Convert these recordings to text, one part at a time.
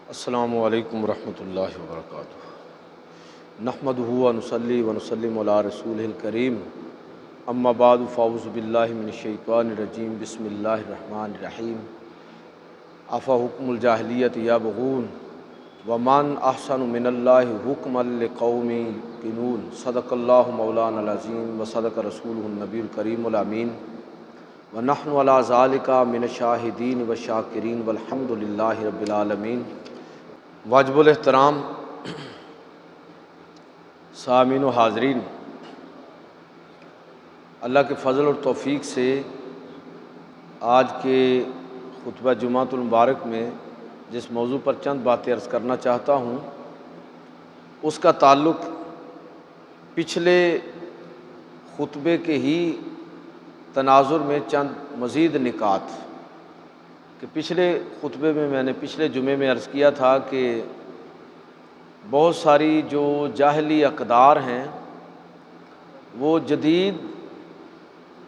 السلام علیکم ورحمۃ اللہ وبرکاتہ۔ نحمدہ و نصلی و نسلم علی رسولہ الکریم، اما بعد فاعوذ باللہ من الشیطان الرجیم، بسم اللہ الرحمن الرحیم۔ افحکم الجاہلیۃ یبغون ومن احسن من اللہ حکما لقوم یوقنون۔ صدق اللہ مولانا العظیم و صدق رسولہ النبی الکریم الامین، ونحن علی ذالک من الشاہدین والشاکرین والحمد للہ رب العالمین۔ واجب الاحترام سامعین و حاضرین، اللہ کے فضل اور توفیق سے آج کے خطبہ جمعۃ المبارک میں جس موضوع پر چند باتیں عرض کرنا چاہتا ہوں، اس کا تعلق پچھلے خطبے کے ہی تناظر میں چند مزید نکات کہ پچھلے خطبے میں نے پچھلے جمعے میں عرض کیا تھا کہ بہت ساری جو جاہلی اقدار ہیں وہ جدید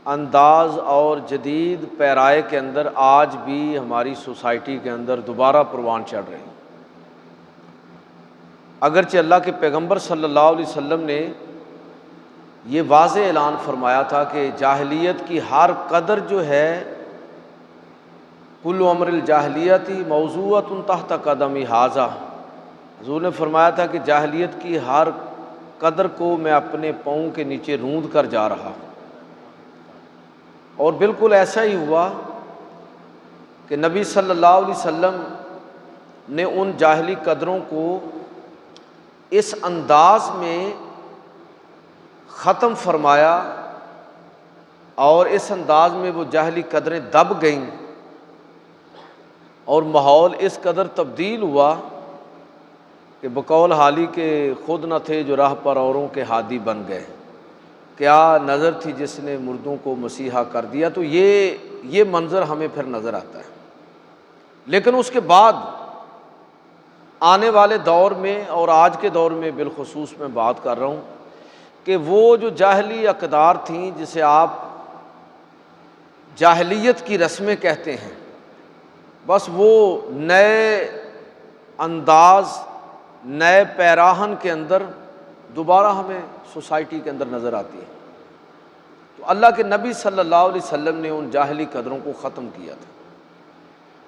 انداز اور جدید پیرائے کے اندر آج بھی ہماری سوسائٹی کے اندر دوبارہ پروان چڑھ رہے ہیں۔ اگرچہ اللہ کے پیغمبر صلی اللہ علیہ وسلم نے یہ واضح اعلان فرمایا تھا کہ جاہلیت کی ہر قدر جو ہے، کل امر الجاہلیتی موضوعۃ تحت قدم ھذا، حضور نے فرمایا تھا کہ جاہلیت کی ہر قدر کو میں اپنے پاؤں کے نیچے روند کر جا رہا، اور بالکل ایسا ہی ہوا کہ نبی صلی اللہ علیہ وسلم نے ان جاہلی قدروں کو اس انداز میں ختم فرمایا اور اس انداز میں وہ جاہلی قدریں دب گئیں، اور ماحول اس قدر تبدیل ہوا کہ بقول حالی کے خود نہ تھے جو راہ پر اوروں کے ہادی بن گئے۔ کیا نظر تھی جس نے مردوں کو مسیحا کر دیا۔ تو یہ منظر ہمیں پھر نظر آتا ہے۔ لیکن اس کے بعد آنے والے دور میں اور آج کے دور میں بالخصوص میں بات کر رہا ہوں کہ وہ جو جاہلی اقدار تھیں، جسے آپ جاہلیت کی رسمیں کہتے ہیں، بس وہ نئے انداز، نئے پیراہن کے اندر دوبارہ ہمیں سوسائٹی کے اندر نظر آتی ہے۔ تو اللہ کے نبی صلی اللہ علیہ وسلم نے ان جاہلی قدروں کو ختم کیا تھا۔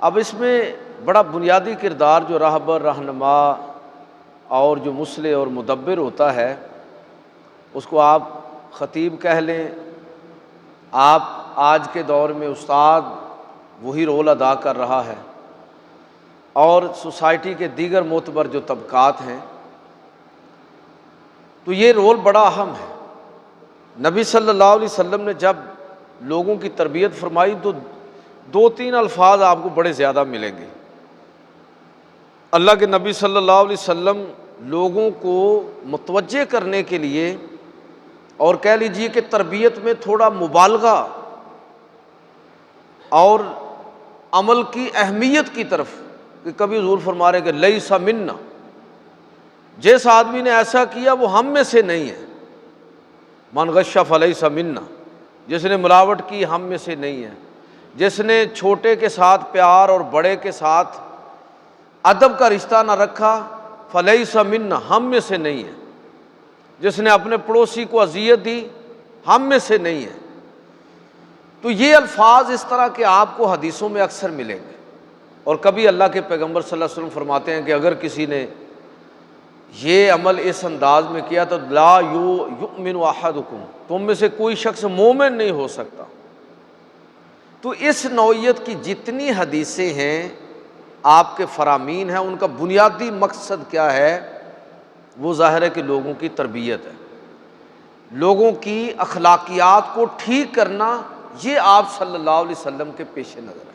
اب اس میں بڑا بنیادی کردار جو راہبر، رہنما اور جو مصلح اور مدبر ہوتا ہے، اس کو آپ خطیب کہہ لیں، آپ آج کے دور میں استاد وہی رول ادا کر رہا ہے، اور سوسائٹی کے دیگر معتبر جو طبقات ہیں، تو یہ رول بڑا اہم ہے۔ نبی صلی اللہ علیہ وسلم نے جب لوگوں کی تربیت فرمائی تو دو تین الفاظ آپ کو بڑے زیادہ ملیں گے۔ اللہ کے نبی صلی اللہ علیہ وسلم لوگوں کو متوجہ کرنے کے لیے، اور کہہ لیجئے کہ تربیت میں تھوڑا مبالغہ اور عمل کی اہمیت کی طرف، کہ کبھی حضور فرما رہے کہ لیس منا، جس آدمی نے ایسا کیا وہ ہم میں سے نہیں ہے۔ من غش فلیس منا، جس نے ملاوٹ کی ہم میں سے نہیں ہے۔ جس نے چھوٹے کے ساتھ پیار اور بڑے کے ساتھ ادب کا رشتہ نہ رکھا، فلیس منا، ہم میں سے نہیں ہے۔ جس نے اپنے پڑوسی کو اذیت دی، ہم میں سے نہیں ہے۔ تو یہ الفاظ اس طرح کے آپ کو حدیثوں میں اکثر ملیں گے، اور کبھی اللہ کے پیغمبر صلی اللہ علیہ وسلم فرماتے ہیں کہ اگر کسی نے یہ عمل اس انداز میں کیا تو لا یؤمن احدکم، تم میں سے کوئی شخص مومن نہیں ہو سکتا۔ تو اس نوعیت کی جتنی حدیثیں ہیں، آپ کے فرامین ہیں، ان کا بنیادی مقصد کیا ہے؟ وہ ظاہر ہے کہ لوگوں کی تربیت ہے، لوگوں کی اخلاقیات کو ٹھیک کرنا، یہ آپ صلی اللہ علیہ وسلم کے پیش نظر ہے۔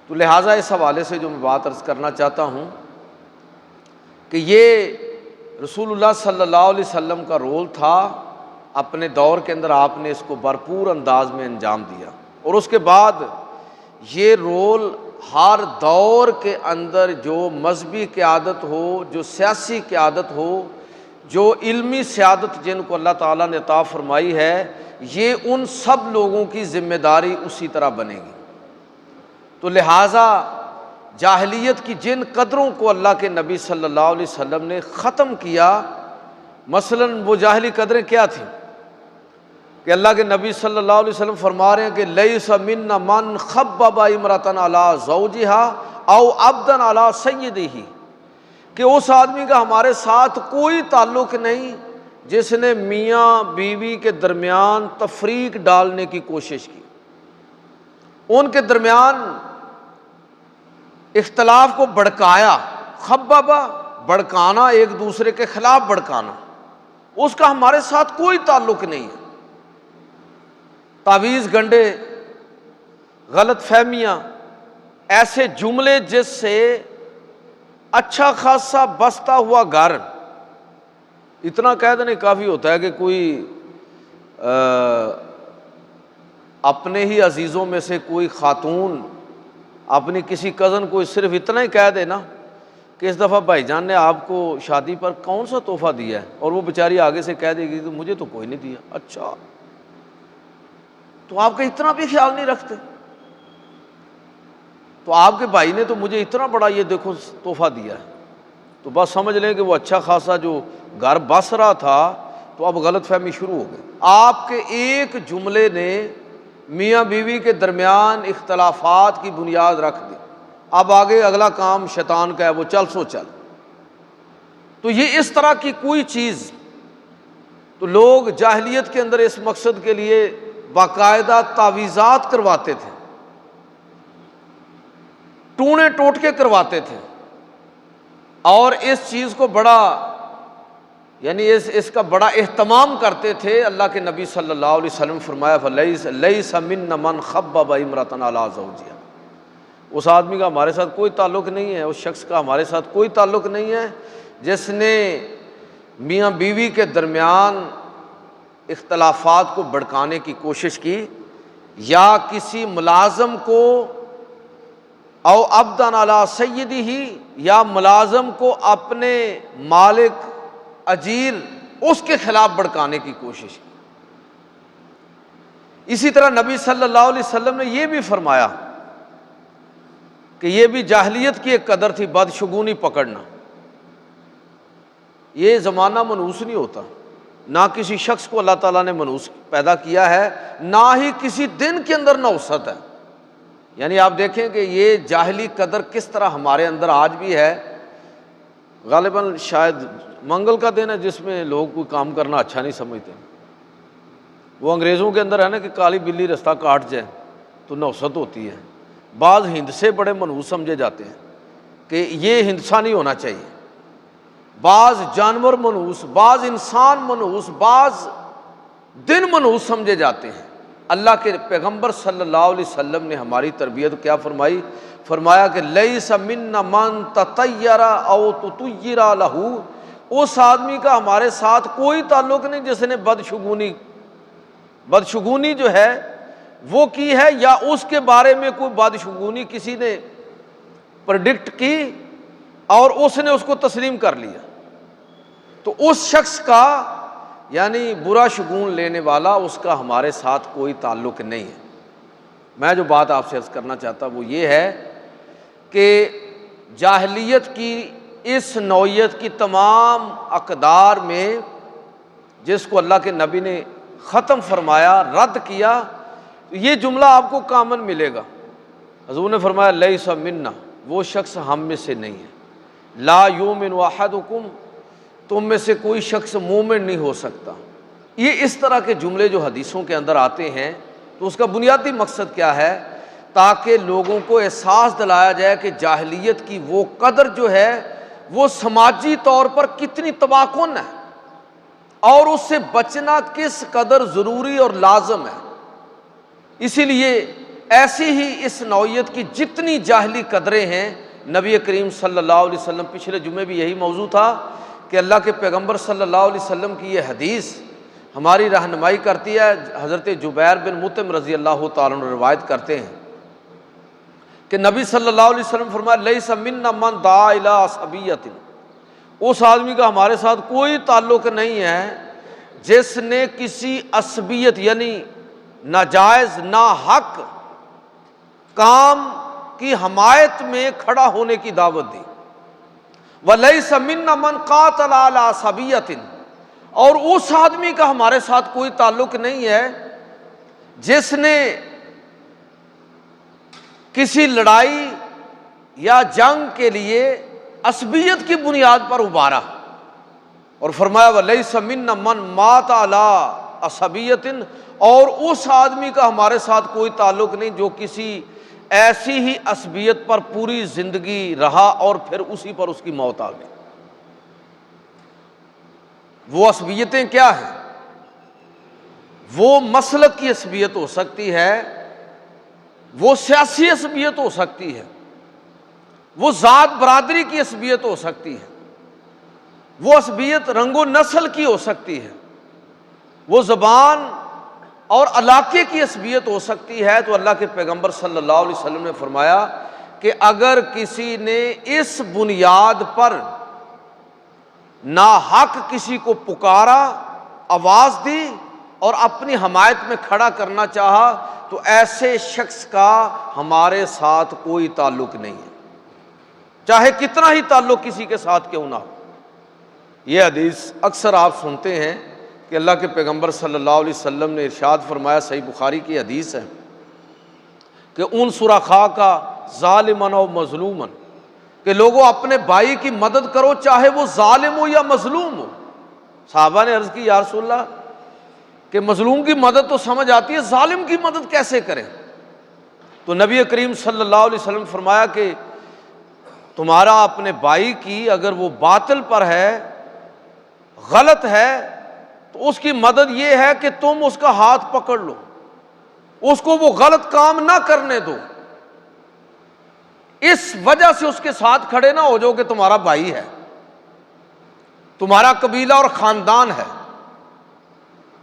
تو لہٰذا اس حوالے سے جو میں بات عرض کرنا چاہتا ہوں کہ یہ رسول اللہ صلی اللہ علیہ وسلم کا رول تھا، اپنے دور کے اندر آپ نے اس کو بھرپور انداز میں انجام دیا، اور اس کے بعد یہ رول ہر دور کے اندر جو مذہبی قیادت ہو، جو سیاسی قیادت ہو، جو علمی سیادت جن کو اللہ تعالیٰ نے عطا فرمائی ہے، یہ ان سب لوگوں کی ذمہ داری اسی طرح بنے گی۔ تو لہٰذا جاہلیت کی جن قدروں کو اللہ کے نبی صلی اللہ علیہ وسلم نے ختم کیا، مثلاً وہ جاہلی قدریں کیا تھیں کہ اللہ کے نبی صلی اللہ علیہ وسلم فرما رہے ہیں کہ لیس منا من خبب امرأۃ علی زوجها او عبدا علی سیدہ، کہ اس آدمی کا ہمارے ساتھ کوئی تعلق نہیں جس نے میاں بیوی کے درمیان تفریق ڈالنے کی کوشش کی، ان کے درمیان اختلاف کو بھڑکایا، خببہ بھڑکانا، ایک دوسرے کے خلاف بھڑکانا، اس کا ہمارے ساتھ کوئی تعلق نہیں ہے۔ تعویذ گنڈے، غلط فہمیاں، ایسے جملے جس سے اچھا خاصا بستا ہوا گھر، اتنا کہہ دینے کافی ہوتا ہے کہ کوئی اپنے ہی عزیزوں میں سے کوئی خاتون اپنی کسی کزن کو صرف اتنا ہی کہہ دے نا کہ اس دفعہ بھائی جان نے آپ کو شادی پر کون سا تحفہ دیا ہے، اور وہ بیچاری آگے سے کہہ دے گی تو مجھے تو کوئی نہیں دیا، اچھا تو آپ کا اتنا بھی خیال نہیں رکھتے، تو آپ کے بھائی نے تو مجھے اتنا بڑا یہ دیکھو تحفہ دیا ہے، تو بس سمجھ لیں کہ وہ اچھا خاصا جو گھر بس رہا تھا تو اب غلط فہمی شروع ہو گئی۔ آپ کے ایک جملے نے میاں بیوی کے درمیان اختلافات کی بنیاد رکھ دی، اب آگے اگلا کام شیطان کا ہے، وہ چل سو چل۔ تو یہ اس طرح کی کوئی چیز، تو لوگ جاہلیت کے اندر اس مقصد کے لیے باقاعدہ تعویذات کرواتے تھے، ٹونے ٹوٹکے کرواتے تھے، اور اس چیز کو بڑا یعنی اس کا بڑا اہتمام کرتے تھے۔ اللہ کے نبی صلی اللہ علیہ وسلم فرمایا فَلَيْسَ مِنَّا مَنْ خَبَّبَ امْرَأَةً عَلَىٰ زَوْجِهَا، اس آدمی کا ہمارے ساتھ کوئی تعلق نہیں ہے، اس شخص کا ہمارے ساتھ کوئی تعلق نہیں ہے جس نے میاں بیوی کے درمیان اختلافات کو بھڑکانے کی کوشش کی، یا کسی ملازم کو او عبدًا علی سیدہ، یا ملازم کو اپنے مالک اجیر اس کے خلاف بھڑکانے کی کوشش کی۔ اسی طرح نبی صلی اللہ علیہ وسلم نے یہ بھی فرمایا کہ یہ بھی جاہلیت کی ایک قدر تھی، بدشگونی پکڑنا۔ یہ زمانہ منحوس نہیں ہوتا، نہ کسی شخص کو اللہ تعالیٰ نے منحوس پیدا کیا ہے، نہ ہی کسی دن کے اندر نحوست ہے۔ یعنی آپ دیکھیں کہ یہ جاہلی قدر کس طرح ہمارے اندر آج بھی ہے۔ غالباً شاید منگل کا دن ہے جس میں لوگ کوئی کام کرنا اچھا نہیں سمجھتے، وہ انگریزوں کے اندر ہے نا کہ کالی بلی رستہ کاٹ جائے تو نحوست ہوتی ہے۔ بعض ہندسے بڑے منحوس سمجھے جاتے ہیں کہ یہ ہندسہ نہیں ہونا چاہیے، بعض جانور منحوس، بعض انسان منحوس، بعض دن منحوس سمجھے جاتے ہیں۔ اللہ کے پیغمبر صلی اللہ علیہ وسلم نے ہماری تربیت کیا فرمائی؟ فرمایا کہ لیس منا من تطیر او تطیر لہ، اس آدمی کا ہمارے ساتھ کوئی تعلق نہیں جس نے بدشگونی جو ہے وہ کی ہے، یا اس کے بارے میں کوئی بدشگونی کسی نے پریڈکٹ کی اور اس نے اس کو تسلیم کر لیا، تو اس شخص کا یعنی برا شگون لینے والا، اس کا ہمارے ساتھ کوئی تعلق نہیں ہے۔ میں جو بات آپ سے عرض کرنا چاہتا وہ یہ ہے کہ جاہلیت کی اس نوعیت کی تمام اقدار میں جس کو اللہ کے نبی نے ختم فرمایا، رد کیا، یہ جملہ آپ کو کامن ملے گا۔ حضور نے فرمایا لیس منا، وہ شخص ہم میں سے نہیں ہے، لا یؤمن احدکم، تم میں سے کوئی شخص مومن نہیں ہو سکتا۔ یہ اس طرح کے جملے جو حدیثوں کے اندر آتے ہیں تو اس کا بنیادی مقصد کیا ہے؟ تاکہ لوگوں کو احساس دلایا جائے کہ جاہلیت کی وہ قدر جو ہے وہ سماجی طور پر کتنی تباہ کن ہے، اور اس سے بچنا کس قدر ضروری اور لازم ہے۔ اسی لیے ایسی ہی اس نوعیت کی جتنی جاہلی قدریں ہیں، نبی کریم صلی اللہ علیہ وسلم، پچھلے جمعے بھی یہی موضوع تھا کہ اللہ کے پیغمبر صلی اللہ علیہ وسلم کی یہ حدیث ہماری رہنمائی کرتی ہے۔ حضرت جبیر بن مطعم رضی اللہ تعالیٰ عنہ روایت کرتے ہیں کہ نبی صلی اللہ علیہ وسلم فرمایا لیس منا من دعا الی عصبیۃ، اس آدمی کا ہمارے ساتھ کوئی تعلق نہیں ہے جس نے کسی عصبیت یعنی ناجائز ناحق کام کی حمایت میں کھڑا ہونے کی دعوت دی۔ وَلَيْسَ مِنَّا مَنْ قَاتَلَ عَلَىٰ صَبِيَّةٍ، اور اس آدمی کا ہمارے ساتھ کوئی تعلق نہیں ہے جس نے کسی لڑائی یا جنگ کے لیے عصبیت کی بنیاد پر ابھارا، اور فرمایا وَلَيْسَ مِنَّا مَنْ مَاتَ عَلَىٰ عَصَبِيَّةٍ، اور اس آدمی کا ہمارے ساتھ کوئی تعلق نہیں جو کسی ایسی ہی عصبیت پر پوری زندگی رہا اور پھر اسی پر اس کی موت آ گئی۔ وہ عصبیتیں کیا ہیں؟ وہ مسلک کی عصبیت ہو سکتی ہے، وہ سیاسی عصبیت ہو سکتی ہے، وہ ذات برادری کی عصبیت ہو سکتی ہے، وہ عصبیت رنگ و نسل کی ہو سکتی ہے، وہ زبان اور علاقے کی عصبیت ہو سکتی ہے۔ تو اللہ کے پیغمبر صلی اللہ علیہ وسلم نے فرمایا کہ اگر کسی نے اس بنیاد پر ناحق کسی کو پکارا، آواز دی اور اپنی حمایت میں کھڑا کرنا چاہا تو ایسے شخص کا ہمارے ساتھ کوئی تعلق نہیں ہے، چاہے کتنا ہی تعلق کسی کے ساتھ کیوں نہ ہو۔ یہ حدیث اکثر آپ سنتے ہیں کہ اللہ کے پیغمبر صلی اللہ علیہ وسلم نے ارشاد فرمایا، صحیح بخاری کی حدیث ہے کہ انصر اخاک ظالما و مظلوما، کہ لوگوں اپنے بھائی کی مدد کرو چاہے وہ ظالم ہو یا مظلوم ہو۔ صحابہ نے عرض کی یا رسول اللہ کہ مظلوم کی مدد تو سمجھ آتی ہے، ظالم کی مدد کیسے کریں؟ تو نبی کریم صلی اللہ علیہ وسلم فرمایا کہ تمہارا اپنے بھائی کی اگر وہ باطل پر ہے، غلط ہے، تو اس کی مدد یہ ہے کہ تم اس کا ہاتھ پکڑ لو، اس کو وہ غلط کام نہ کرنے دو، اس وجہ سے اس کے ساتھ کھڑے نہ ہو جاؤ کہ تمہارا بھائی ہے، تمہارا قبیلہ اور خاندان ہے،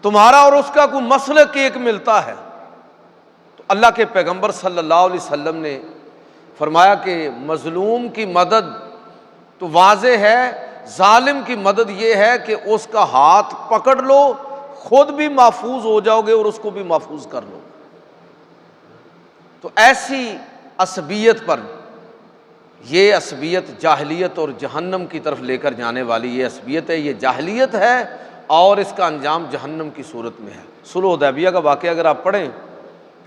تمہارا اور اس کا کوئی مسلک ایک ملتا ہے۔ تو اللہ کے پیغمبر صلی اللہ علیہ وسلم نے فرمایا کہ مظلوم کی مدد تو واضح ہے، ظالم کی مدد یہ ہے کہ اس کا ہاتھ پکڑ لو، خود بھی محفوظ ہو جاؤ گے اور اس کو بھی محفوظ کر لو۔ تو ایسی عصبیت پر، یہ عصبیت جاہلیت اور جہنم کی طرف لے کر جانے والی یہ عصبیت ہے، یہ جاہلیت ہے اور اس کا انجام جہنم کی صورت میں ہے۔ صلح حدیبیہ کا واقعہ اگر آپ پڑھیں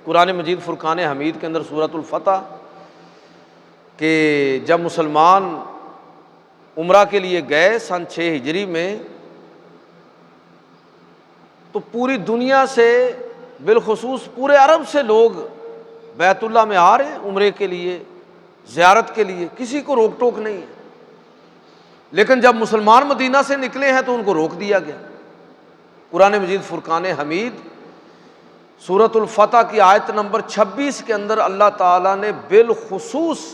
قرآن مجید فرقان حمید کے اندر سورۃ الفتح، کہ جب مسلمان عمرہ کے لیے گئے سن 6 ہجری میں، تو پوری دنیا سے بالخصوص پورے عرب سے لوگ بیت اللہ میں آ رہے ہیں عمرے کے لیے، زیارت کے لیے، کسی کو روک ٹوک نہیں ہے، لیکن جب مسلمان مدینہ سے نکلے ہیں تو ان کو روک دیا گیا۔ قرآن مجید فرقان حمید سورۃ الفتح کی آیت نمبر 26 کے اندر اللہ تعالیٰ نے بالخصوص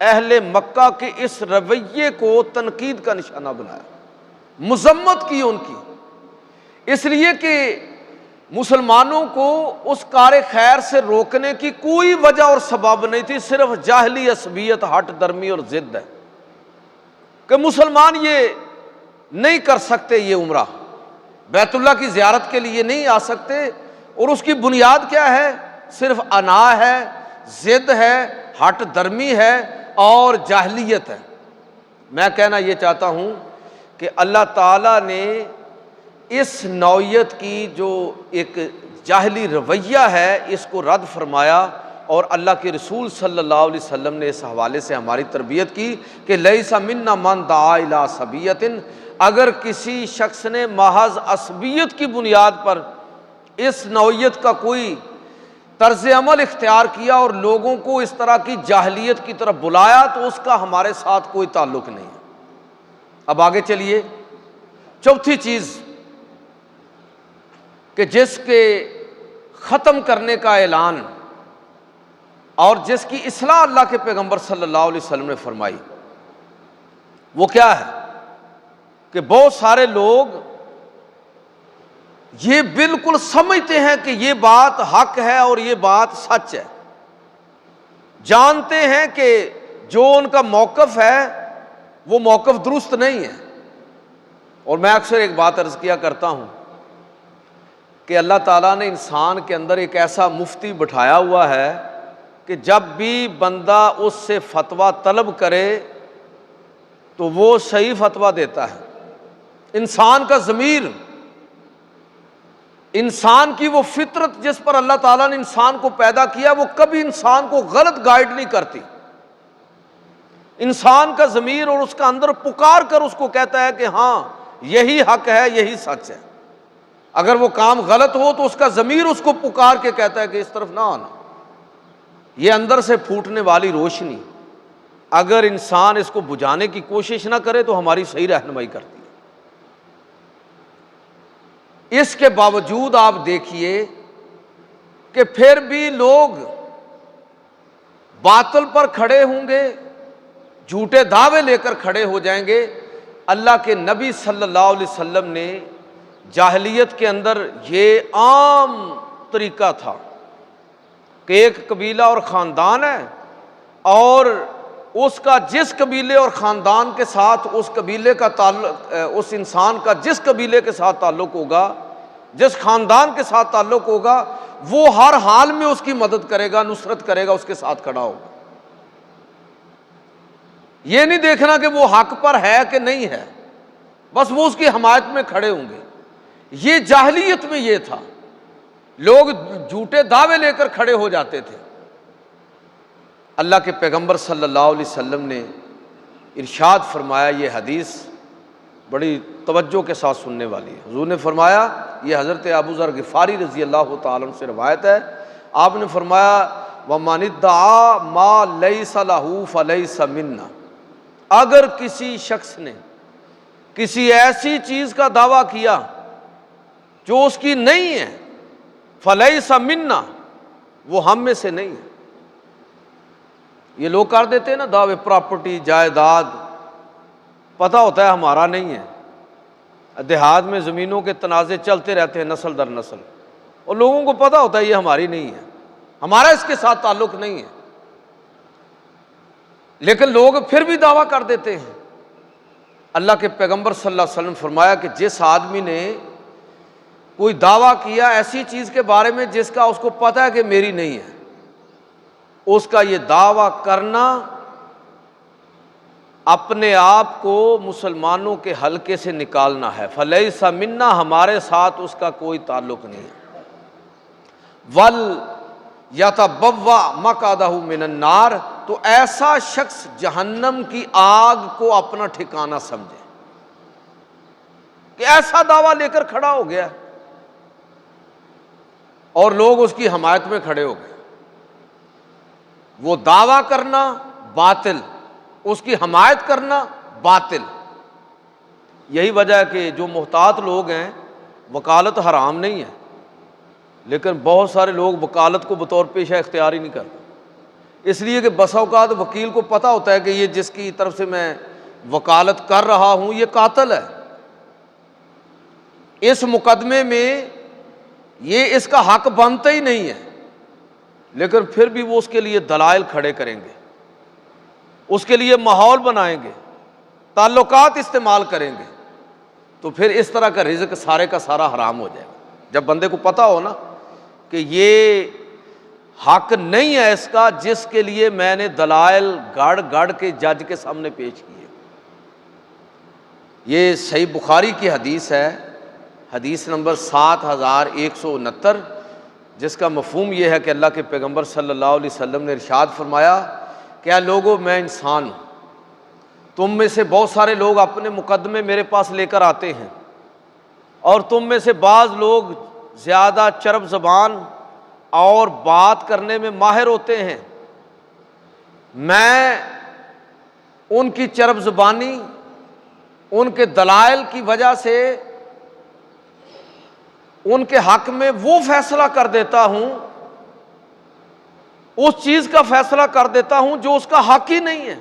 اہل مکہ کے اس رویے کو تنقید کا نشانہ بنایا، مذمت کی ان کی، اس لیے کہ مسلمانوں کو اس کار خیر سے روکنے کی کوئی وجہ اور سبب نہیں تھی، صرف جاہلی عصبیت، ہٹ درمی اور ضد ہے کہ مسلمان یہ نہیں کر سکتے، یہ عمرہ بیت اللہ کی زیارت کے لیے نہیں آ سکتے، اور اس کی بنیاد کیا ہے؟ صرف انا ہے، ضد ہے، ہٹ درمی ہے اور جاہلیت ہے۔ میں کہنا یہ چاہتا ہوں کہ اللہ تعالیٰ نے اس نوعیت کی جو ایک جاہلی رویہ ہے اس کو رد فرمایا، اور اللہ کے رسول صلی اللہ علیہ وسلم نے اس حوالے سے ہماری تربیت کی کہ لیس منا من دعا الی صبیۃ، اگر کسی شخص نے محض عصبیت کی بنیاد پر اس نوعیت کا کوئی طرز عمل اختیار کیا اور لوگوں کو اس طرح کی جاہلیت کی طرف بلایا تو اس کا ہمارے ساتھ کوئی تعلق نہیں ہے۔ اب آگے چلیے، چوتھی چیز کہ جس کے ختم کرنے کا اعلان اور جس کی اصلاح اللہ کے پیغمبر صلی اللہ علیہ وسلم نے فرمائی، وہ کیا ہے کہ بہت سارے لوگ یہ بالکل سمجھتے ہیں کہ یہ بات حق ہے اور یہ بات سچ ہے، جانتے ہیں کہ جو ان کا موقف ہے وہ موقف درست نہیں ہے۔ اور میں اکثر ایک بات عرض کیا کرتا ہوں کہ اللہ تعالیٰ نے انسان کے اندر ایک ایسا مفتی بٹھایا ہوا ہے کہ جب بھی بندہ اس سے فتویٰ طلب کرے تو وہ صحیح فتویٰ دیتا ہے۔ انسان کا ضمیر، انسان کی وہ فطرت جس پر اللہ تعالیٰ نے انسان کو پیدا کیا، وہ کبھی انسان کو غلط گائیڈ نہیں کرتی۔ انسان کا ضمیر اور اس کا اندر پکار کر اس کو کہتا ہے کہ ہاں یہی حق ہے، یہی سچ ہے۔ اگر وہ کام غلط ہو تو اس کا ضمیر اس کو پکار کے کہتا ہے کہ اس طرف نہ آنا۔ یہ اندر سے پھوٹنے والی روشنی اگر انسان اس کو بجھانے کی کوشش نہ کرے تو ہماری صحیح رہنمائی کرتی ہے۔ اس کے باوجود آپ دیکھیے کہ پھر بھی لوگ باطل پر کھڑے ہوں گے، جھوٹے دعوے لے کر کھڑے ہو جائیں گے۔ اللہ کے نبی صلی اللہ علیہ وسلم نے جاہلیت کے اندر یہ عام طریقہ تھا کہ ایک قبیلہ اور خاندان ہے، اور اس کا جس قبیلے اور خاندان کے ساتھ اس قبیلے کا تعلق، اس انسان کا جس قبیلے کے ساتھ تعلق ہوگا، جس خاندان کے ساتھ تعلق ہوگا، وہ ہر حال میں اس کی مدد کرے گا، نصرت کرے گا، اس کے ساتھ کھڑا ہوگا۔ یہ نہیں دیکھنا کہ وہ حق پر ہے کہ نہیں ہے، بس وہ اس کی حمایت میں کھڑے ہوں گے۔ یہ جاہلیت میں یہ تھا، لوگ جھوٹے دعوے لے کر کھڑے ہو جاتے تھے۔ اللہ کے پیغمبر صلی اللہ علیہ وسلم نے ارشاد فرمایا، یہ حدیث بڑی توجہ کے ساتھ سننے والی ہے۔ حضور نے فرمایا، یہ حضرت ابو ذر غفاری رضی اللہ تعالیٰ عنہ سے روایت ہے، آپ نے فرمایا وَمَنِ ادَّعَىٰ مَا لَيْسَ لَهُ فَلَيْسَ مِنَّا، اگر کسی شخص نے کسی ایسی چیز کا دعویٰ کیا جو اس کی نہیں ہے، فَلَيْسَ مِنَّا، وہ ہم میں سے نہیں ہے۔ یہ لوگ کر دیتے ہیں نا دعوے پراپرٹی، جائیداد، پتہ ہوتا ہے ہمارا نہیں ہے۔ دیہات میں زمینوں کے تنازع چلتے رہتے ہیں نسل در نسل، اور لوگوں کو پتہ ہوتا ہے یہ ہماری نہیں ہے، ہمارا اس کے ساتھ تعلق نہیں ہے، لیکن لوگ پھر بھی دعویٰ کر دیتے ہیں۔ اللہ کے پیغمبر صلی اللہ علیہ وسلم فرمایا کہ جس آدمی نے کوئی دعویٰ کیا ایسی چیز کے بارے میں جس کا اس کو پتہ ہے کہ میری نہیں ہے، اس کا یہ دعویٰ کرنا اپنے آپ کو مسلمانوں کے حلقے سے نکالنا ہے۔ فلیس منا، ہمارے ساتھ اس کا کوئی تعلق نہیں ہے۔ وَلْيَتَبَوَّأْ مَقْعَدَهُ مِنَ النَّارِ، تو ایسا شخص جہنم کی آگ کو اپنا ٹھکانہ سمجھے کہ ایسا دعویٰ لے کر کھڑا ہو گیا اور لوگ اس کی حمایت میں کھڑے ہو گئے۔ وہ دعویٰ کرنا باطل، اس کی حمایت کرنا باطل۔ یہی وجہ ہے کہ جو محتاط لوگ ہیں، وکالت حرام نہیں ہے، لیکن بہت سارے لوگ وکالت کو بطور پیشہ اختیار ہی نہیں کرتے، اس لیے کہ بسا اوقات وکیل کو پتہ ہوتا ہے کہ یہ جس کی طرف سے میں وکالت کر رہا ہوں یہ قاتل ہے، اس مقدمے میں یہ اس کا حق بنتا ہی نہیں ہے، لیکن پھر بھی وہ اس کے لیے دلائل کھڑے کریں گے، اس کے لیے ماحول بنائیں گے، تعلقات استعمال کریں گے، تو پھر اس طرح کا رزق سارے کا سارا حرام ہو جائے گا۔ جب بندے کو پتہ ہو نا کہ یہ حق نہیں ہے اس کا جس کے لیے میں نے دلائل گڑ گڑ کے جج کے سامنے پیش کیے۔ یہ صحیح بخاری کی حدیث ہے، حدیث نمبر 7169، جس کا مفہوم یہ ہے کہ اللہ کے پیغمبر صلی اللہ علیہ وسلم نے ارشاد فرمایا کہ اے لوگو، میں انسان ہوں، تم میں سے بہت سارے لوگ اپنے مقدمے میرے پاس لے کر آتے ہیں، اور تم میں سے بعض لوگ زیادہ چرب زبان اور بات کرنے میں ماہر ہوتے ہیں۔ میں ان کی چرب زبانی، ان کے دلائل کی وجہ سے ان کے حق میں وہ فیصلہ کر دیتا ہوں، اس چیز کا فیصلہ کر دیتا ہوں جو اس کا حق ہی نہیں ہے۔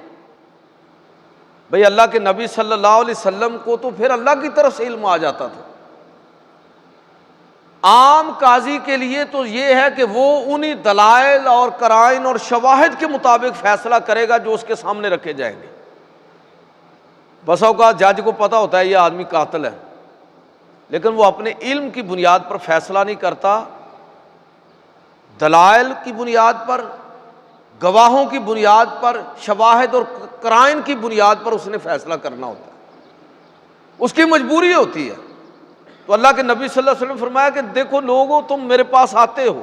بھئی اللہ کے نبی صلی اللہ علیہ وسلم کو تو پھر اللہ کی طرف سے علم آ جاتا تھا۔ عام قاضی کے لیے تو یہ ہے کہ وہ انہی دلائل اور قرائن اور شواہد کے مطابق فیصلہ کرے گا جو اس کے سامنے رکھے جائیں گے۔ بس اوقات جج کو پتہ ہوتا ہے یہ آدمی قاتل ہے، لیکن وہ اپنے علم کی بنیاد پر فیصلہ نہیں کرتا، دلائل کی بنیاد پر، گواہوں کی بنیاد پر، شواہد اور قرائن کی بنیاد پر اس نے فیصلہ کرنا ہوتا ہے، اس کی مجبوری ہوتی ہے۔ تو اللہ کے نبی صلی اللہ علیہ وسلم نے فرمایا کہ دیکھو لوگوں، تم میرے پاس آتے ہو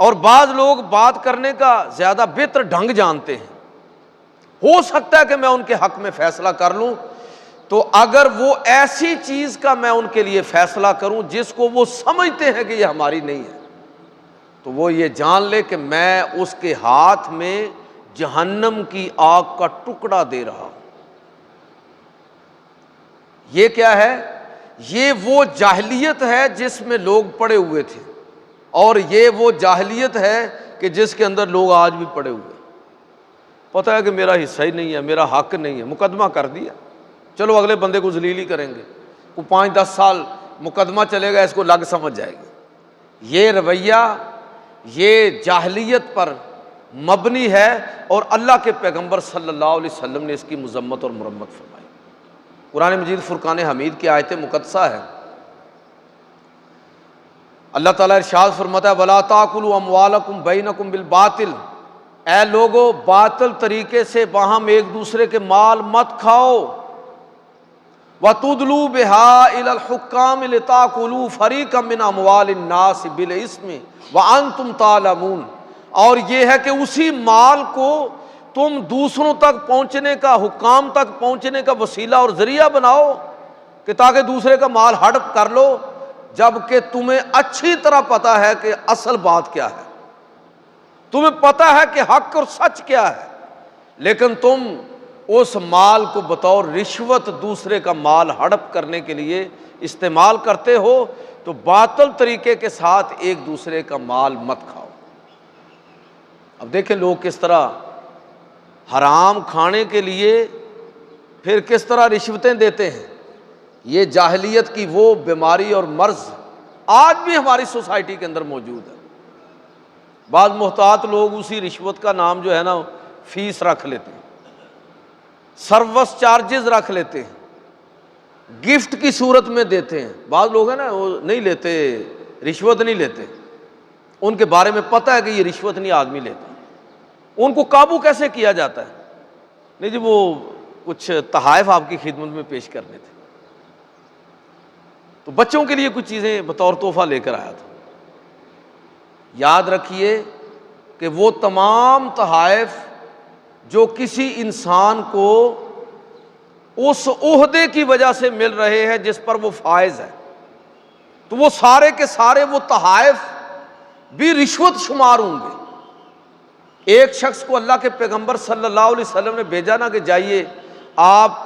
اور بعض لوگ بات کرنے کا زیادہ بہتر ڈھنگ جانتے ہیں، ہو سکتا ہے کہ میں ان کے حق میں فیصلہ کر لوں، تو اگر وہ ایسی چیز کا میں ان کے لیے فیصلہ کروں جس کو وہ سمجھتے ہیں کہ یہ ہماری نہیں ہے، تو وہ یہ جان لے کہ میں اس کے ہاتھ میں جہنم کی آگ کا ٹکڑا دے رہا ہوں۔ یہ کیا ہے؟ یہ وہ جاہلیت ہے جس میں لوگ پڑے ہوئے تھے، اور یہ وہ جاہلیت ہے کہ جس کے اندر لوگ آج بھی پڑے ہوئے، پتہ ہے کہ میرا حصہ ہی نہیں ہے، میرا حق نہیں ہے، مقدمہ کر دیا، چلو اگلے بندے کو ذلیل ہی کریں گے، کو 5-10 سال مقدمہ چلے گا، اس کو لگ سمجھ جائے گی۔ یہ رویہ، یہ جاہلیت پر مبنی ہے، اور اللہ کے پیغمبر صلی اللہ علیہ وسلم نے اس کی مذمت اور مرمت فرمائی۔ قرآن مجید فرقان حمید کی آیت مقدسہ ہے، اللہ تعالیٰ ارشاد فرماتا ہے وَلَا تَأْكُلُوا أَمْوَالَكُمْ بَيْنَكُمْ بِالْبَاطِلِ، اے لوگو باطل طریقے سے باہم ایک دوسرے کے مال مت کھاؤ، وَتُدْلُوا بِهَا إِلَى الْحُكَّامِ لِتَأْكُلُوا فَرِيقًا مِّنْ أَمْوَالِ النَّاسِ بِالْإِثْمِ وَأَنْتُمْ تَعْلَمُونَ، اور یہ ہے کہ اسی مال کو تم دوسروں تک پہنچنے کا، حکام تک پہنچنے کا وسیلہ اور ذریعہ بناؤ، کہ تاکہ دوسرے کا مال ہڑپ کر لو، جبکہ تمہیں اچھی طرح پتہ ہے کہ اصل بات کیا ہے، تمہیں پتہ ہے کہ حق اور سچ کیا ہے، لیکن تم اس مال کو بطور رشوت دوسرے کا مال ہڑپ کرنے کے لیے استعمال کرتے ہو، تو باطل طریقے کے ساتھ ایک دوسرے کا مال مت کھاؤ۔ اب دیکھیں لوگ کس طرح حرام کھانے کے لیے پھر کس طرح رشوتیں دیتے ہیں۔ یہ جاہلیت کی وہ بیماری اور مرض آج بھی ہماری سوسائٹی کے اندر موجود ہے۔ بعض محتاط لوگ اسی رشوت کا نام جو ہے نا فیس رکھ لیتے ہیں، سروس چارجز رکھ لیتے ہیں، گفٹ کی صورت میں دیتے ہیں۔ بعض لوگ ہیں نا وہ نہیں لیتے، رشوت نہیں لیتے، ان کے بارے میں پتہ ہے کہ یہ رشوت نہیں آدمی لیتا، ان کو قابو کیسے کیا جاتا ہے؟ نہیں جی وہ کچھ تحائف آپ کی خدمت میں پیش کرنے تھے، تو بچوں کے لیے کچھ چیزیں بطور تحفہ لے کر آیا تھا۔ یاد رکھیے کہ وہ تمام تحائف جو کسی انسان کو اس عہدے کی وجہ سے مل رہے ہیں جس پر وہ فائز ہے، تو وہ سارے کے سارے وہ تحائف بھی رشوت شمار ہوں گے۔ ایک شخص کو اللہ کے پیغمبر صلی اللہ علیہ وسلم نے بھیجا نا کہ جائیے آپ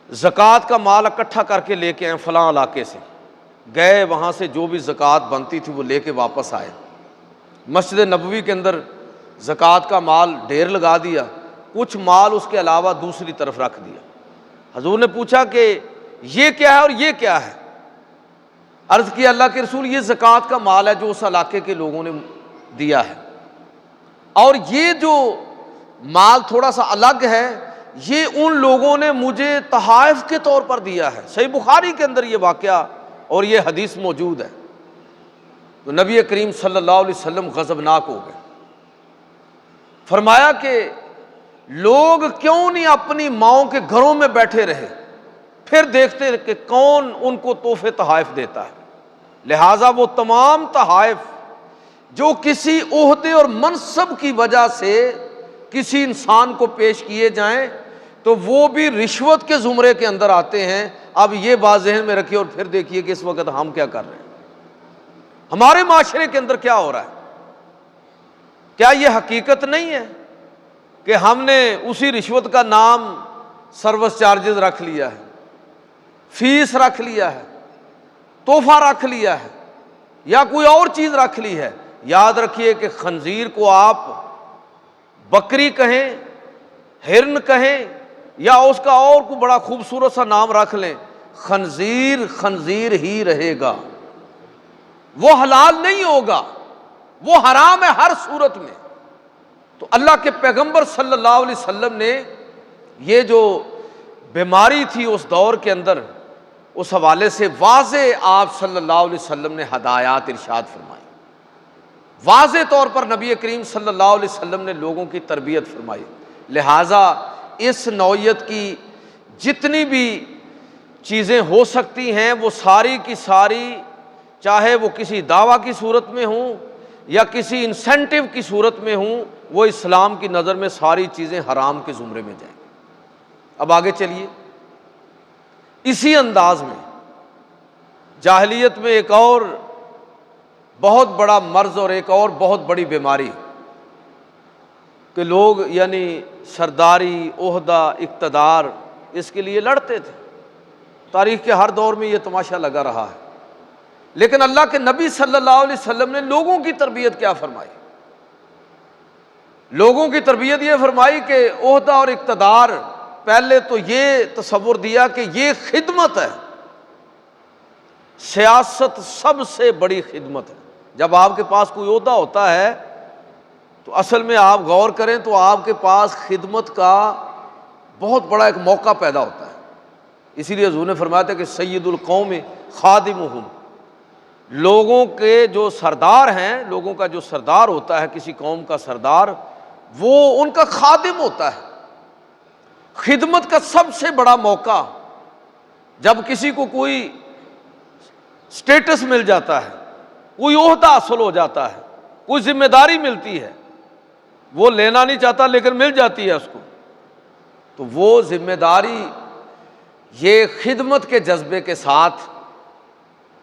زکوٰۃ کا مال اکٹھا کر کے لے کے آئیں فلاں علاقے سے، گئے وہاں سے جو بھی زکوٰۃ بنتی تھی وہ لے کے واپس آئے، مسجد نبوی کے اندر زکوٰۃ کا مال ڈھیر لگا دیا، کچھ مال اس کے علاوہ دوسری طرف رکھ دیا۔ حضور نے پوچھا کہ یہ کیا ہے اور یہ کیا ہے؟ عرض کیا اللہ کے رسول یہ زکوٰۃ کا مال ہے جو اس علاقے کے لوگوں نے دیا ہے، اور یہ جو مال تھوڑا سا الگ ہے یہ ان لوگوں نے مجھے تحائف کے طور پر دیا ہے۔ صحیح بخاری کے اندر یہ واقعہ اور یہ حدیث موجود ہے۔ تو نبی کریم صلی اللہ علیہ وسلم غضبناک ہو گئے، فرمایا کہ لوگ کیوں نہیں اپنی ماؤں کے گھروں میں بیٹھے رہے، پھر دیکھتے کہ کون ان کو تحفے تحائف دیتا ہے۔ لہٰذا وہ تمام تحائف جو کسی عہدے اور منصب کی وجہ سے کسی انسان کو پیش کیے جائیں تو وہ بھی رشوت کے زمرے کے اندر آتے ہیں۔ اب یہ بات ذہن میں رکھیے اور پھر دیکھیے کہ اس وقت ہم کیا کر رہے ہیں، ہمارے معاشرے کے اندر کیا ہو رہا ہے۔ کیا یہ حقیقت نہیں ہے کہ ہم نے اسی رشوت کا نام سروس چارجز رکھ لیا ہے، فیس رکھ لیا ہے، تحفہ رکھ لیا ہے، یا کوئی اور چیز رکھ لی ہے؟ یاد رکھیے کہ خنزیر کو آپ بکری کہیں، ہرن کہیں، یا اس کا اور کوئی بڑا خوبصورت سا نام رکھ لیں، خنزیر خنزیر ہی رہے گا، وہ حلال نہیں ہوگا، وہ حرام ہے ہر صورت میں۔ تو اللہ کے پیغمبر صلی اللہ علیہ وسلم نے یہ جو بیماری تھی اس دور کے اندر، اس حوالے سے واضح آپ صلی اللہ علیہ وسلم نے ہدایات ارشاد فرمائی۔ واضح طور پر نبی کریم صلی اللہ علیہ وسلم نے لوگوں کی تربیت فرمائی۔ لہٰذا اس نوعیت کی جتنی بھی چیزیں ہو سکتی ہیں وہ ساری کی ساری، چاہے وہ کسی دعویٰ کی صورت میں ہوں یا کسی انسینٹیو کی صورت میں ہوں، وہ اسلام کی نظر میں ساری چیزیں حرام کے زمرے میں جائیں۔ اب آگے چلیے، اسی انداز میں جاہلیت میں ایک اور بہت بڑا مرض اور ایک اور بہت بڑی بیماری کہ لوگ یعنی سرداری، عہدہ، اقتدار، اس کے لیے لڑتے تھے۔ تاریخ کے ہر دور میں یہ تماشا لگا رہا ہے، لیکن اللہ کے نبی صلی اللہ علیہ وسلم نے لوگوں کی تربیت کیا فرمائی؟ لوگوں کی تربیت یہ فرمائی کہ عہدہ اور اقتدار، پہلے تو یہ تصور دیا کہ یہ خدمت ہے، سیاست سب سے بڑی خدمت ہے۔ جب آپ کے پاس کوئی عہدہ ہوتا ہے تو اصل میں آپ غور کریں تو آپ کے پاس خدمت کا بہت بڑا ایک موقع پیدا ہوتا ہے۔ اسی لیے حضور نے فرمایا تھا کہ سید القوم خادمہم، لوگوں کے جو سردار ہیں، لوگوں کا جو سردار ہوتا ہے، کسی قوم کا سردار، وہ ان کا خادم ہوتا ہے۔ خدمت کا سب سے بڑا موقع جب کسی کو کوئی سٹیٹس مل جاتا ہے، کوئی عہدہ حاصل ہو جاتا ہے، کوئی ذمہ داری ملتی ہے، وہ لینا نہیں چاہتا لیکن مل جاتی ہے اس کو، تو وہ ذمہ داری یہ خدمت کے جذبے کے ساتھ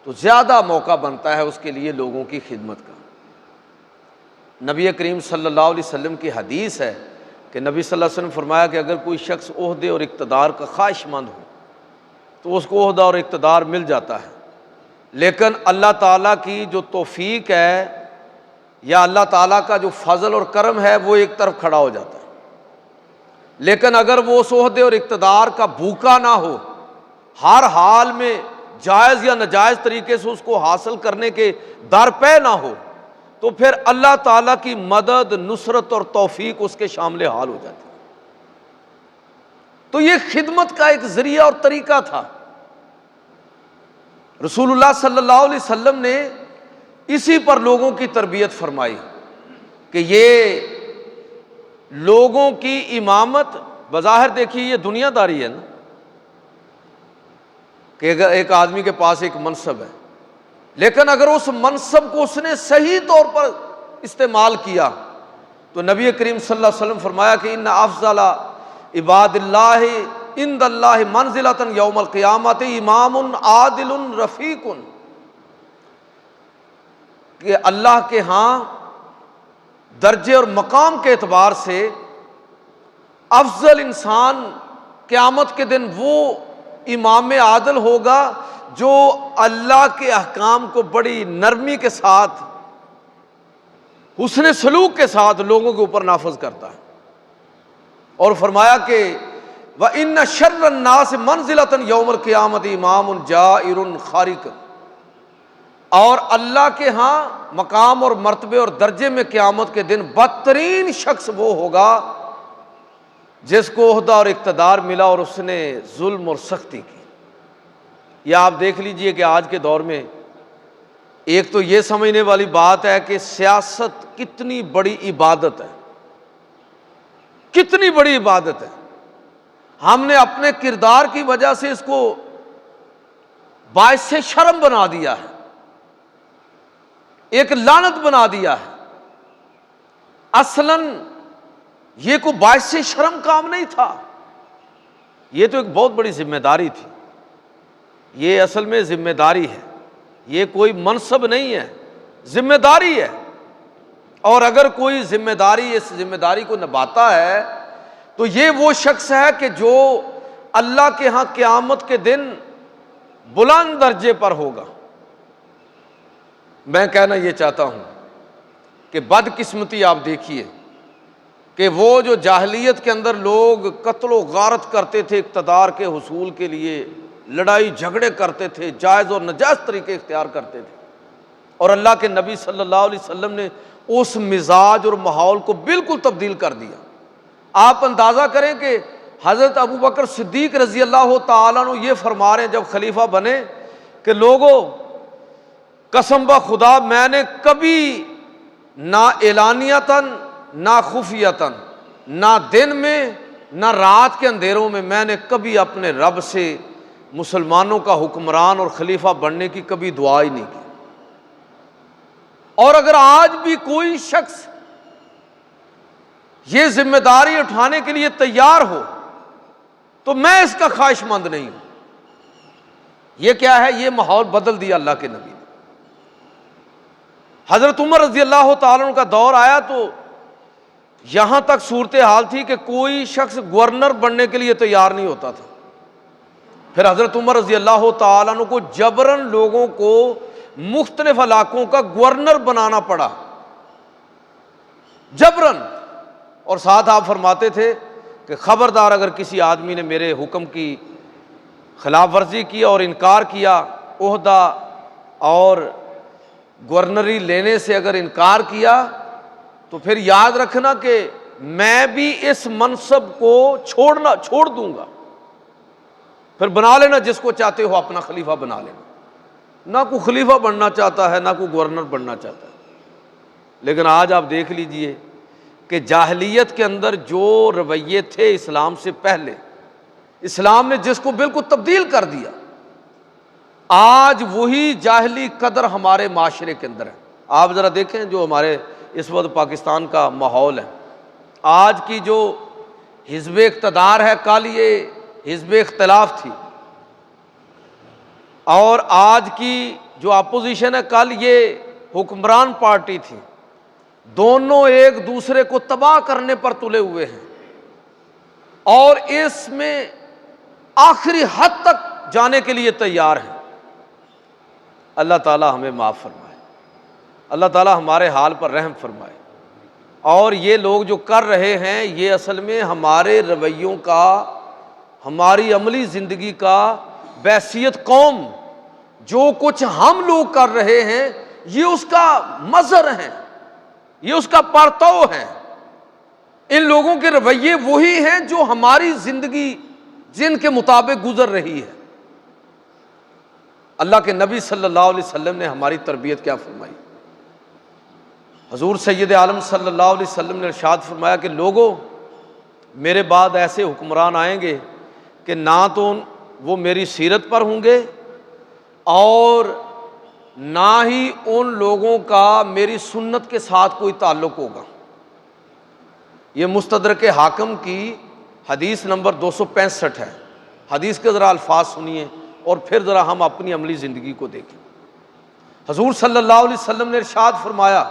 تو زیادہ موقع بنتا ہے اس کے لیے لوگوں کی خدمت کا۔ نبی کریم صلی اللہ علیہ وسلم کی حدیث ہے کہ نبی صلی اللہ علیہ وسلم فرمایا کہ اگر کوئی شخص عہدے اور اقتدار کا خواہش مند ہو تو اس کو عہدہ اور اقتدار مل جاتا ہے، لیکن اللہ تعالیٰ کی جو توفیق ہے یا اللہ تعالیٰ کا جو فضل اور کرم ہے وہ ایک طرف کھڑا ہو جاتا ہے۔ لیکن اگر وہ اس عہدے اور اقتدار کا بھوکا نہ ہو، ہر حال میں جائز یا ناجائز طریقے سے اس کو حاصل کرنے کے درپے نہ ہو، تو پھر اللہ تعالیٰ کی مدد، نصرت اور توفیق اس کے شامل حال ہو جاتی ہے۔ تو یہ خدمت کا ایک ذریعہ اور طریقہ تھا۔ رسول اللہ صلی اللہ علیہ وسلم نے اسی پر لوگوں کی تربیت فرمائی کہ یہ لوگوں کی امامت، بظاہر دیکھیے یہ دنیا داری ہے نا، کہ اگر ایک آدمی کے پاس ایک منصب ہے، لیکن اگر اس منصب کو اس نے صحیح طور پر استعمال کیا تو نبی کریم صلی اللہ علیہ وسلم فرمایا کہ ان افضل عباد اللہ عند اللہ منزلۃ یوم القیامت امام عادل رفیق، کہ اللہ کے ہاں درجے اور مقام کے اعتبار سے افضل انسان قیامت کے دن وہ امام عادل ہوگا جو اللہ کے احکام کو بڑی نرمی کے ساتھ، حسن سلوک کے ساتھ لوگوں کے اوپر نافذ کرتا ہے۔ اور فرمایا کہ وَإِنَّ شَرَّ النَّاسِ مَنزِلَةً يَوْمَ الْقِيَامَةِ إِمَامٌ جَائِرٌ خَارِقٌ، اور اللہ کے ہاں مقام اور مرتبے اور درجے میں قیامت کے دن بدترین شخص وہ ہوگا جس کو عہدہ اور اقتدار ملا اور اس نے ظلم اور سختی کی۔ یا آپ دیکھ لیجئے کہ آج کے دور میں ایک تو یہ سمجھنے والی بات ہے کہ سیاست کتنی بڑی عبادت ہے، کتنی بڑی عبادت ہے۔ ہم نے اپنے کردار کی وجہ سے اس کو باعث شرم بنا دیا ہے، ایک لعنت بنا دیا ہے۔ اصلاً یہ کوئی باعث شرم کام نہیں تھا، یہ تو ایک بہت بڑی ذمہ داری تھی۔ یہ اصل میں ذمہ داری ہے، یہ کوئی منصب نہیں ہے، ذمہ داری ہے۔ اور اگر کوئی ذمہ داری اس ذمہ داری کو نبھاتا ہے تو یہ وہ شخص ہے کہ جو اللہ کے ہاں قیامت کے دن بلند درجے پر ہوگا۔ میں کہنا یہ چاہتا ہوں کہ بدقسمتی آپ دیکھیے کہ وہ جو جاہلیت کے اندر لوگ قتل و غارت کرتے تھے اقتدار کے حصول کے لیے، لڑائی جھگڑے کرتے تھے، جائز اور ناجائز طریقے اختیار کرتے تھے، اور اللہ کے نبی صلی اللہ علیہ وسلم نے اس مزاج اور ماحول کو بالکل تبدیل کر دیا۔ آپ اندازہ کریں کہ حضرت ابوبکر صدیق رضی اللہ تعالیٰ عنہ یہ فرما رہے ہیں جب خلیفہ بنے کہ لوگوں قسم بخدا میں نے کبھی نہ اعلانیتاً نہ خفیتاً، نہ دن میں نہ رات کے اندھیروں میں نے کبھی اپنے رب سے مسلمانوں کا حکمران اور خلیفہ بننے کی کبھی دعا ہی نہیں کی۔ اور اگر آج بھی کوئی شخص یہ ذمہ داری اٹھانے کے لیے تیار ہو تو میں اس کا خواہش مند نہیں ہوں۔ یہ کیا ہے؟ یہ ماحول بدل دیا اللہ کے نبی نے۔ حضرت عمر رضی اللہ تعالیٰ عنہ کا دور آیا تو یہاں تک صورتحال تھی کہ کوئی شخص گورنر بننے کے لیے تیار نہیں ہوتا تھا۔ پھر حضرت عمر رضی اللہ تعالیٰ عنہ کو جبراً لوگوں کو مختلف علاقوں کا گورنر بنانا پڑا، جبراً۔ اور ساتھ آپ فرماتے تھے کہ خبردار اگر کسی آدمی نے میرے حکم کی خلاف ورزی کی اور انکار کیا، عہدہ اور گورنری لینے سے اگر انکار کیا تو پھر یاد رکھنا کہ میں بھی اس منصب کو چھوڑ دوں گا، پھر بنا لینا جس کو چاہتے ہو اپنا خلیفہ بنا لینا۔ نہ کوئی خلیفہ بننا چاہتا ہے، نہ کوئی گورنر بننا چاہتا ہے۔ لیکن آج آپ دیکھ لیجئے کہ جاہلیت کے اندر جو رویے تھے اسلام سے پہلے، اسلام نے جس کو بالکل تبدیل کر دیا، آج وہی جاہلی قدر ہمارے معاشرے کے اندر ہے۔ آپ ذرا دیکھیں جو ہمارے اس وقت پاکستان کا ماحول ہے، آج کی جو حزب اقتدار ہے، کل یہ حزب اختلاف تھی، اور آج کی جو اپوزیشن ہے کل یہ حکمران پارٹی تھی، دونوں ایک دوسرے کو تباہ کرنے پر تلے ہوئے ہیں، اور اس میں آخری حد تک جانے کے لیے تیار ہیں۔ اللہ تعالی ہمیں معاف فرمائے، اللہ تعالی ہمارے حال پر رحم فرمائے۔ اور یہ لوگ جو کر رہے ہیں یہ اصل میں ہمارے رویوں کا، ہماری عملی زندگی کا، بحیثیت قوم جو کچھ ہم لوگ کر رہے ہیں یہ اس کا مظہر ہے، یہ اس کا پرتو ہے۔ ان لوگوں کے رویے وہی ہیں جو ہماری زندگی جن کے مطابق گزر رہی ہے۔ اللہ کے نبی صلی اللہ علیہ وسلم نے ہماری تربیت کیا فرمائی؟ حضور سید عالم صلی اللہ علیہ وسلم نے ارشاد فرمایا کہ لوگوں، میرے بعد ایسے حکمران آئیں گے کہ نہ تو وہ میری سیرت پر ہوں گے اور نہ ہی ان لوگوں کا میری سنت کے ساتھ کوئی تعلق ہوگا۔ یہ مستدرک حاکم کی حدیث نمبر 265 ہے۔ حدیث کے ذرا الفاظ سنیے اور پھر ذرا ہم اپنی عملی زندگی کو دیکھیں۔ حضور صلی اللہ علیہ وسلم نے ارشاد فرمایا،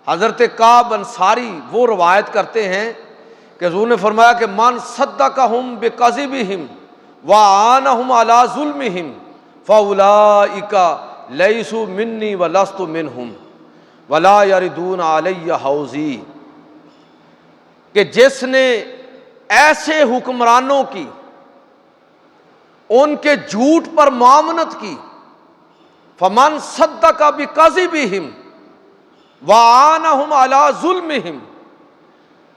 حضرت کعب انصاری وہ روایت کرتے ہیں کہ حضور نے فرمایا کہ من صدقہم بکذبہم وعانہم علی ظلمہم فاولئک لیسوا منی ولست منہم ولا یردون علی حوضی، کہ جس نے ایسے حکمرانوں کی، ان کے جھوٹ پر معاونت کی، فمن صدق بکذبہم وعانہم علی ظلمہم،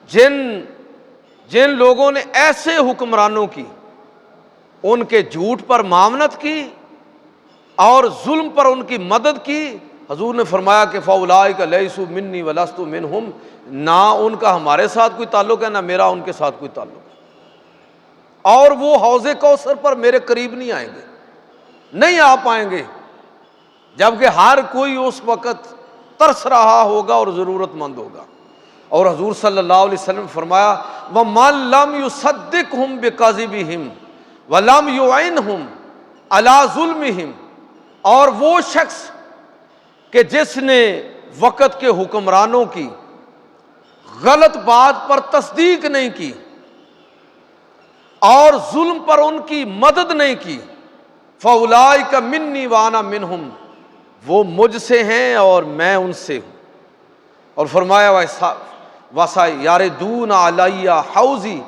جن لوگوں نے ایسے حکمرانوں کی، ان کے جھوٹ پر معاونت کی اور ظلم پر ان کی مدد کی، حضور نے فرمایا کہ فاولئک لیسوا منی ولست منہم، نہ ان کا ہمارے ساتھ کوئی تعلق ہے نہ میرا ان کے ساتھ کوئی تعلق ہے، اور وہ حوض کوثر پر میرے قریب نہیں آئیں گے، نہیں آ پائیں گے، جبکہ ہر کوئی اس وقت ترس رہا ہوگا اور ضرورت مند ہوگا۔ اور حضور صلی اللہ علیہ وسلم نے فرمایا وَمَن لَّمْ يُصَدِّقْهُمْ بِكَذِبِهِمْ وَلَمْ يُعِنْهُمْ عَلَىٰ ظُلْمِهِمْ، اور وہ شخص کہ جس نے وقت کے حکمرانوں کی غلط بات پر تصدیق نہیں کی اور ظلم پر ان کی مدد نہیں کی، فَأُولَٰئِكَ مِنِّي وَأَنَا مِنْهُمْ، وہ مجھ سے ہیں اور میں ان سے ہوں۔ اور فرمایا وَسَيَرِدُونَ عَلَيَّ حَوْضِي،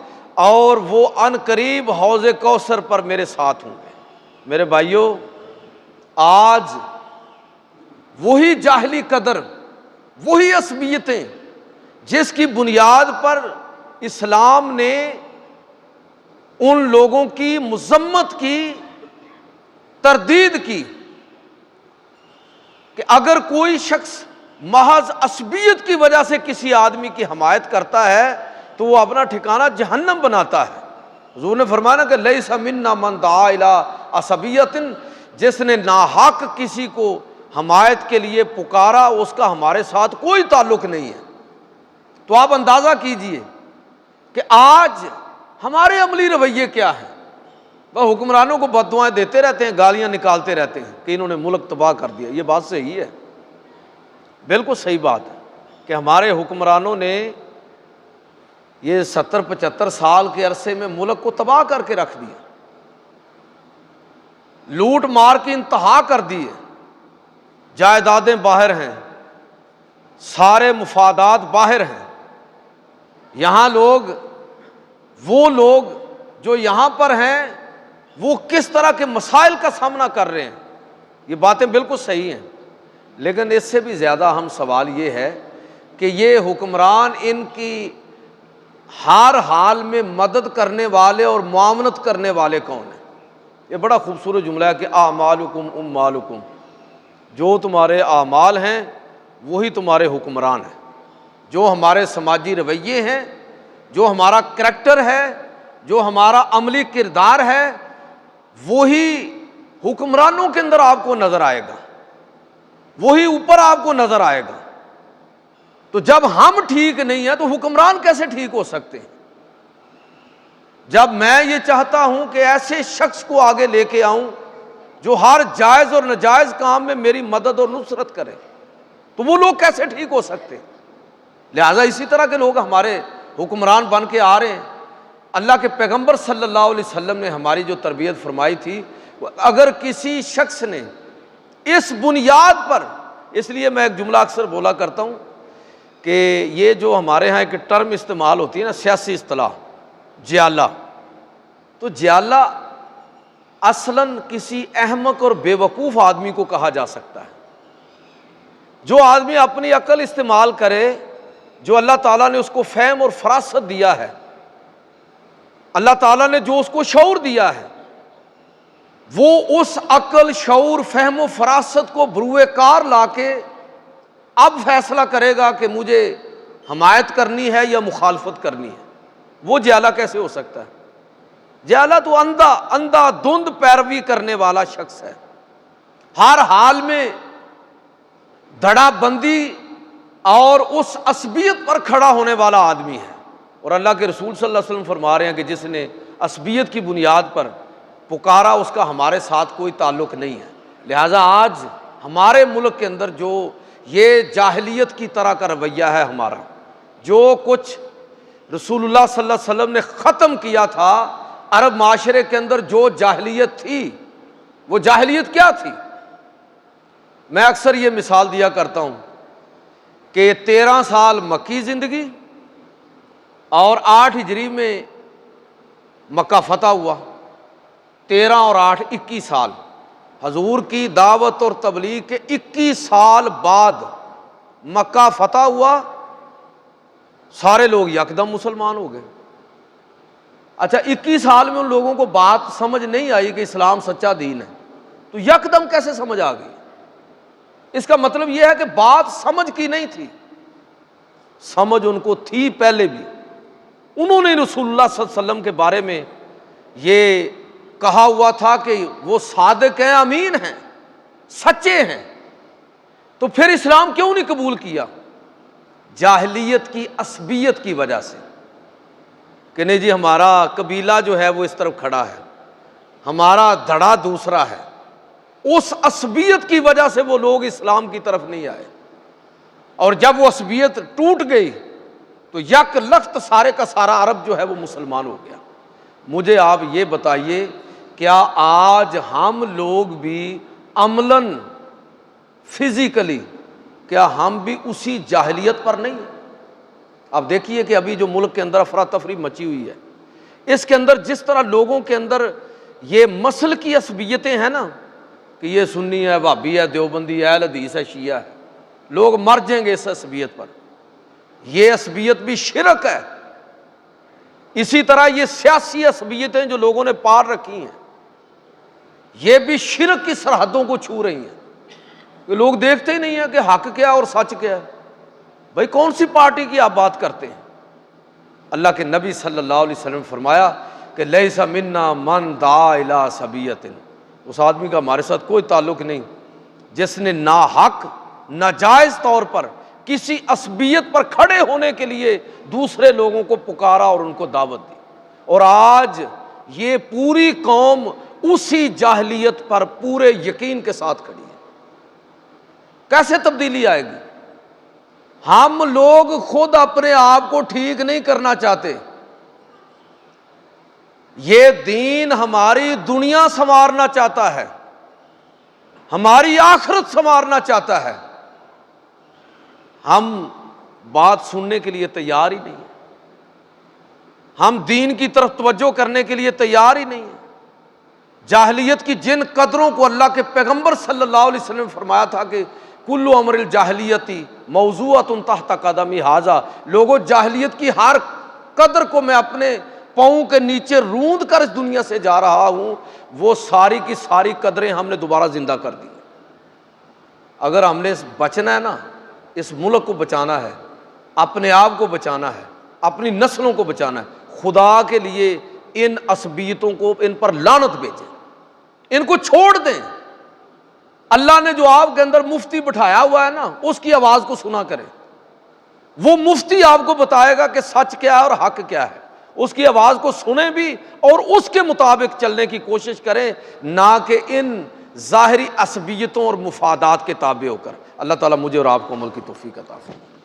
اور وہ ان قریب حوض کوثر پر میرے ساتھ ہوں گے۔ میرے بھائیوں، آج وہی جاہلی قدر، وہی عصبیتیں جس کی بنیاد پر اسلام نے ان لوگوں کی مذمت کی، تردید کی کہ اگر کوئی شخص محض عصبیت کی وجہ سے کسی آدمی کی حمایت کرتا ہے تو وہ اپنا ٹھکانہ جہنم بناتا ہے۔ حضور نے فرمایا کہ لیس منا من دعا الی عصبیۃ، جس نے ناحق کسی کو حمایت کے لیے پکارا اس کا ہمارے ساتھ کوئی تعلق نہیں ہے۔ تو آپ اندازہ کیجئے کہ آج ہمارے عملی رویے کیا ہیں۔ وہ حکمرانوں کو بد دعائیں دیتے رہتے ہیں، گالیاں نکالتے رہتے ہیں کہ انہوں نے ملک تباہ کر دیا۔ یہ بات صحیح ہے، بالکل صحیح بات ہے کہ ہمارے حکمرانوں نے یہ 70-75 سال کے عرصے میں ملک کو تباہ کر کے رکھ دیا، لوٹ مار کی انتہا کر دی ہے، جائیدادیں باہر ہیں، سارے مفادات باہر ہیں۔ یہاں وہ لوگ جو یہاں پر ہیں وہ کس طرح کے مسائل کا سامنا کر رہے ہیں، یہ باتیں بالکل صحیح ہیں، لیکن اس سے بھی زیادہ اہم سوال یہ ہے کہ یہ حکمران ان کی ہر حال میں مدد کرنے والے اور معاونت کرنے والے کون ہیں؟ یہ بڑا خوبصورت جملہ ہے کہ اعمالکم اموالکم، جو تمہارے اعمال ہیں وہی تمہارے حکمران ہیں۔ جو ہمارے سماجی رویے ہیں، جو ہمارا کریکٹر ہے، جو ہمارا عملی کردار ہے، وہی حکمرانوں کے اندر آپ کو نظر آئے گا، وہی اوپر آپ کو نظر آئے گا۔ تو جب ہم ٹھیک نہیں ہیں تو حکمران کیسے ٹھیک ہو سکتے ہیں؟ جب میں یہ چاہتا ہوں کہ ایسے شخص کو آگے لے کے آؤں جو ہر جائز اور ناجائز کام میں میری مدد اور نصرت کرے، تو وہ لوگ کیسے ٹھیک ہو سکتے ہیں؟ لہٰذا اسی طرح کے لوگ ہمارے حکمران بن کے آ رہے ہیں۔ اللہ کے پیغمبر صلی اللہ علیہ وسلم نے ہماری جو تربیت فرمائی تھی، اگر کسی شخص نے اس بنیاد پر، اس لیے میں ایک جملہ اکثر بولا کرتا ہوں کہ یہ جو ہمارے ہاں ایک ٹرم استعمال ہوتی ہے نا، سیاسی اصطلاح جیالہ، تو جیالہ اصلاً کسی احمق اور بے وقوف آدمی کو کہا جا سکتا ہے۔ جو آدمی اپنی عقل استعمال کرے، جو اللہ تعالیٰ نے اس کو فہم اور فراست دیا ہے، اللہ تعالیٰ نے جو اس کو شعور دیا ہے، وہ اس عقل، شعور، فہم و فراست کو بروئے کار لا کے اب فیصلہ کرے گا کہ مجھے حمایت کرنی ہے یا مخالفت کرنی ہے۔ وہ جیالہ کیسے ہو سکتا ہے؟ جیالہ تو اندھا دھند پیروی کرنے والا شخص ہے، ہر حال میں دھڑا بندی اور اس عصبیت پر کھڑا ہونے والا آدمی ہے۔ اور اللہ کے رسول صلی اللہ علیہ وسلم فرما رہے ہیں کہ جس نے عصبیت کی بنیاد پر پکارا اس کا ہمارے ساتھ کوئی تعلق نہیں ہے۔ لہٰذا آج ہمارے ملک کے اندر جو یہ جاہلیت کی طرح کا رویہ ہے ہمارا، جو کچھ رسول اللہ صلی اللہ علیہ وسلم نے ختم کیا تھا عرب معاشرے کے اندر، جو جاہلیت تھی، وہ جاہلیت کیا تھی؟ میں اکثر یہ مثال دیا کرتا ہوں کہ 13 سال مکی زندگی اور 8 ہجری میں مکہ فتح ہوا، 13 اور 8 21 سال، حضور کی دعوت اور تبلیغ کے 21 سال بعد مکہ فتح ہوا، سارے لوگ یکدم مسلمان ہو گئے۔ اچھا 21 سال میں ان لوگوں کو بات سمجھ نہیں آئی کہ اسلام سچا دین ہے، تو یکدم کیسے سمجھ آ گئی؟ اس کا مطلب یہ ہے کہ بات سمجھ کی نہیں تھی، سمجھ ان کو تھی پہلے بھی۔ انہوں نے رسول اللہ صلی اللہ علیہ وسلم کے بارے میں یہ کہا ہوا تھا کہ وہ صادق ہیں، امین ہیں، سچے ہیں، تو پھر اسلام کیوں نہیں قبول کیا؟ جاہلیت کی عصبیت کی وجہ سے کہ نہیں جی ہمارا قبیلہ جو ہے وہ اس طرف کھڑا ہے، ہمارا دھڑا دوسرا ہے۔ اس عصبیت کی وجہ سے وہ لوگ اسلام کی طرف نہیں آئے، اور جب وہ عصبیت ٹوٹ گئی تو یک لخت سارے کا سارا عرب جو ہے وہ مسلمان ہو گیا۔ مجھے آپ یہ بتائیے، کیا آج ہم لوگ بھی عملاً، فزیکلی، کیا ہم بھی اسی جاہلیت پر نہیں ہیں؟ آپ دیکھیے کہ ابھی جو ملک کے اندر افراتفری مچی ہوئی ہے، اس کے اندر جس طرح لوگوں کے اندر یہ مسل کی عصبیتیں ہیں نا، کہ یہ سنی ہے، وہابی ہے، دیوبندی ہے، اہل حدیث ہے، شیعہ ہے، لوگ مر جائیں گے اس عصبیت پر۔ یہ عصبیت بھی شرک ہے۔ اسی طرح یہ سیاسی عصبیتیں جو لوگوں نے پار رکھی ہیں، یہ بھی شرک کی سرحدوں کو چھو رہی ہیں۔ کہ لوگ دیکھتے ہی نہیں ہیں کہ حق کیا اور سچ کیا ہے۔ بھائی کون سی پارٹی کی آپ بات کرتے ہیں؟ اللہ کے نبی صلی اللہ علیہ وسلم نے فرمایا کہ لیس منا من دعا الی سبیۃ، اس آدمی کا ہمارے ساتھ کوئی تعلق نہیں جس نے ناحق ناجائز طور پر کسی عصبیت پر کھڑے ہونے کے لیے دوسرے لوگوں کو پکارا اور ان کو دعوت دی۔ اور آج یہ پوری قوم اسی جاہلیت پر پورے یقین کے ساتھ کھڑی ہے۔ کیسے تبدیلی آئے گی؟ ہم لوگ خود اپنے آپ کو ٹھیک نہیں کرنا چاہتے، یہ دین ہماری دنیا سنوارنا چاہتا ہے، ہماری آخرت سنوارنا چاہتا ہے۔ ہم بات سننے کے لیے تیار ہی نہیں ہیں، ہم دین کی طرف توجہ کرنے کے لیے تیار ہی نہیں ہیں۔ جاہلیت کی جن قدروں کو اللہ کے پیغمبر صلی اللہ علیہ وسلم نے فرمایا تھا کہ کل امر الجاہلیتی موضوعۃ تحت قدمی ھذا، لوگوں جاہلیت کی ہر قدر کو میں اپنے پاؤں کے نیچے روند کر اس دنیا سے جا رہا ہوں، وہ ساری کی ساری قدریں ہم نے دوبارہ زندہ کر دی۔ اگر ہم نے بچنا ہے نا، اس ملک کو بچانا ہے، اپنے آپ کو بچانا ہے، اپنی نسلوں کو بچانا ہے، خدا کے لیے ان عصبیتوں کو، ان پر لعنت بھیجیں، ان کو چھوڑ دیں۔ اللہ نے جو آپ کے اندر مفتی بٹھایا ہوا ہے نا، اس کی آواز کو سنا کریں۔ وہ مفتی آپ کو بتائے گا کہ سچ کیا ہے اور حق کیا ہے، اس کی آواز کو سنیں بھی اور اس کے مطابق چلنے کی کوشش کریں، نہ کہ ان ظاہری عصبیتوں اور مفادات کے تابع ہو کر۔ اللہ تعالیٰ مجھے اور آپ کو عمل کی توفیق عطا فرمائے۔